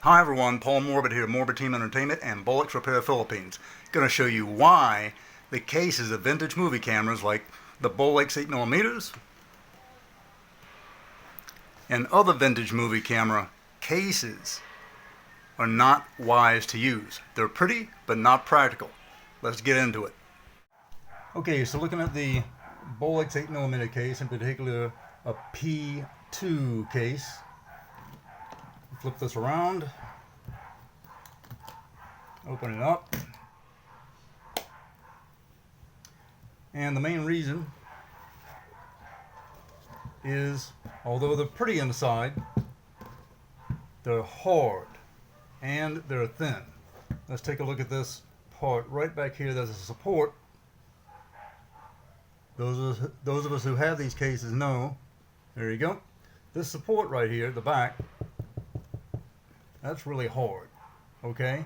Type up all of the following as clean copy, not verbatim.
Hi everyone, Paul Morbid here, Morbid Team Entertainment and Bolex Repair Philippines. Going to show you why the cases of vintage movie cameras like the Bolex 8mm and other vintage movie camera cases are not wise to use. They're pretty, but not practical. Let's get into it. Okay, so looking at the Bolex 8mm case, in particular a P2 case. Flip this around, open it up, and the main reason is, although they're pretty inside, they're hard and they're thin. Let's take a look at this part right back here. There's a support. Those of us who have these cases know, there you go, this support right here at the back, that's really hard, okay?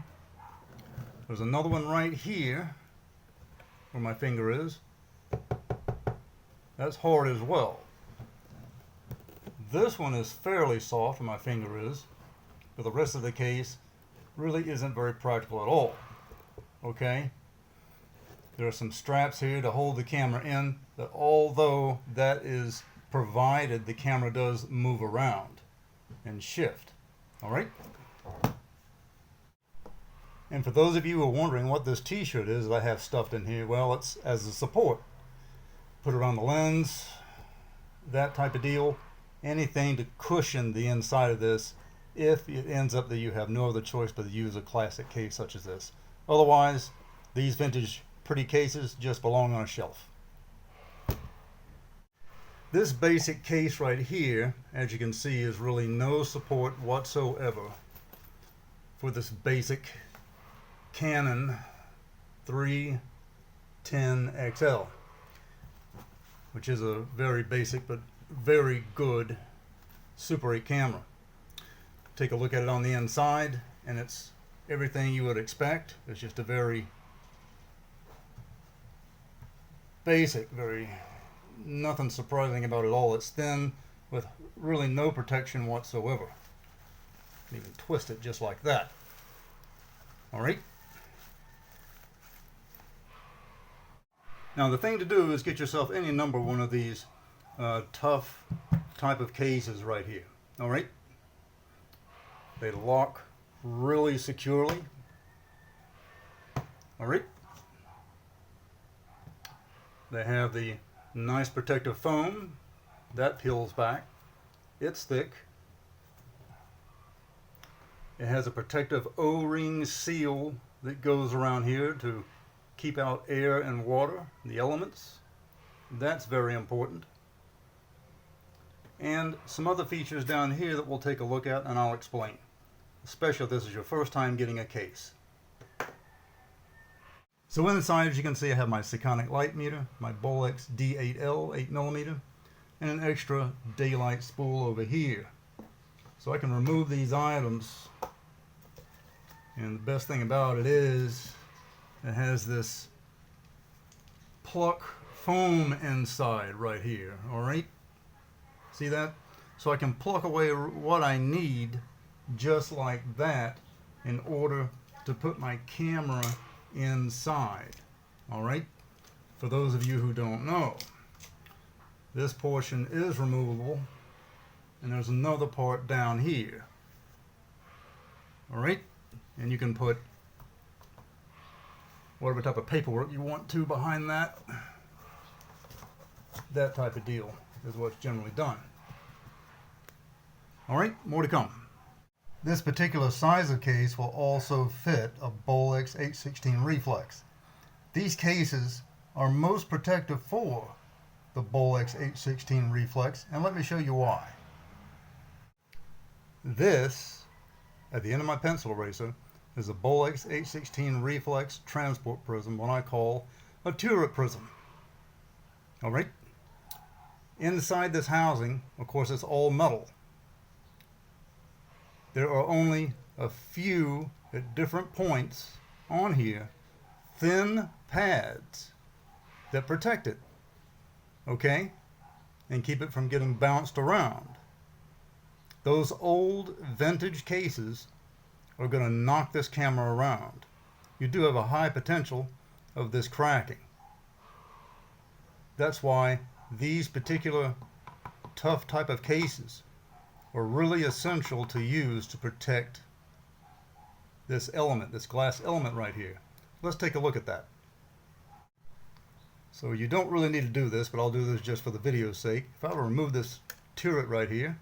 There's another one right here where my finger is. That's hard as well. This one is fairly soft where my finger is, but the rest of the case really isn't very practical at all, okay? There are some straps here to hold the camera in, but although that is provided, the camera does move around and shift, all right? And for those of you who are wondering what this t-shirt is that I have stuffed in here, well, it's as a support. Put it on the lens, that type of deal. Anything to cushion the inside of this if it ends up that you have no other choice but to use a classic case such as this. Otherwise, these vintage pretty cases just belong on a shelf. This basic case right here, as you can see, is really no support whatsoever for this basic Canon 310XL, which is a very basic but very good Super 8 camera. Take a look at it on the inside, and it's everything you would expect. It's just a very basic, nothing surprising about it all. It's thin with really no protection whatsoever. You can twist it just like that. All right. Now the thing to do is get yourself any number one of these tough type of cases right here. All right. They lock really securely. All right. They have the nice protective foam that peels back. It's thick. It has a protective O-ring seal that goes around here to keep out air and water, the elements. That's very important. And some other features down here that we'll take a look at and I'll explain, especially if this is your first time getting a case. So inside, as you can see, I have my Sekonic light meter, my Bolex D8L 8mm, and an extra daylight spool over here. So I can remove these items, and the best thing about it is it has this pluck foam inside right here, all right? See that? So I can pluck away what I need just like that in order to put my camera inside, all right? For those of you who don't know, this portion is removable, and there's another part down here, all right? And you can put whatever type of paperwork you want to behind that. That type of deal is what's generally done. All right, more to come. This particular size of case will also fit a Bolex 816 Reflex. These cases are most protective for the Bolex 816 Reflex, and let me show you why. This, at the end of my pencil eraser, is a Bolex 816 Reflex transport prism, what I call a turret prism. All right. Inside this housing, of course, it's all metal. There are only a few at different points on here, thin pads that protect it, okay, and keep it from getting bounced around. Those old vintage cases are going to knock this camera around. You do have a high potential of this cracking. That's why these particular tough type of cases are really essential to use to protect this element, this glass element right here. Let's take a look at that. So you don't really need to do this, but I'll do this just for the video's sake. If I were to remove this turret right here,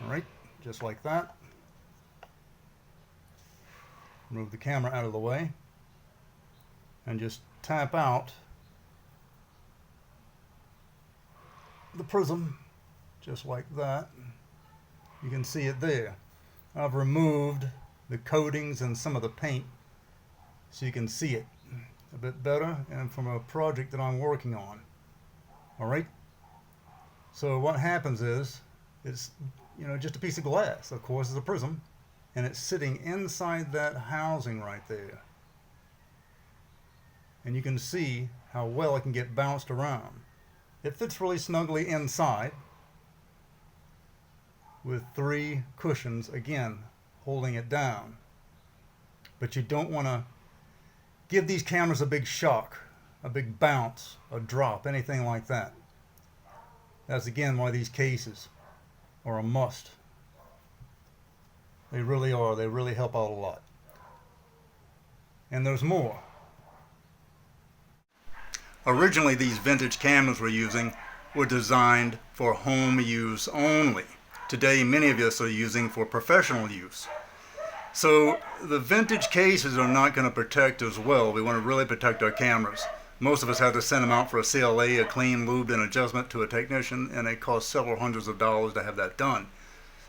all right, just like that. Move the camera out of the way and just tap out the prism just like that. You can see it there. I've removed the coatings and some of the paint so you can see it a bit better, and from a project that I'm working on. Alright, so what happens is it's just a piece of glass, of course, is a prism, and it's sitting inside that housing right there, and you can see how well it can get bounced around. It fits really snugly inside with 3 cushions again holding it down, but you don't want to give these cameras a big shock, a big bounce, a drop, anything like that. That's again why these cases are a must. They really are. They really help out a lot. And there's more. Originally, these vintage cameras we're using were designed for home use only. Today, many of us are using for professional use. So the vintage cases are not going to protect as well. We want to really protect our cameras. Most of us have to send them out for a CLA, a clean, lubed, and adjustment to a technician, and it costs several hundreds of dollars to have that done.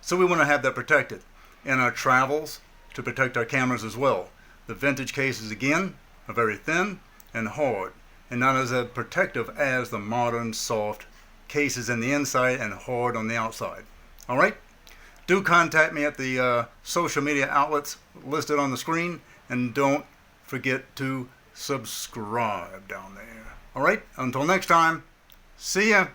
So we want to have that protected. In our travels, to protect our cameras as well. The vintage cases, again, are very thin and hard, and not as protective as the modern soft cases in the inside and hard on the outside. All right? Do contact me at the social media outlets listed on the screen, and don't forget to subscribe down there. All right, until next time, see ya.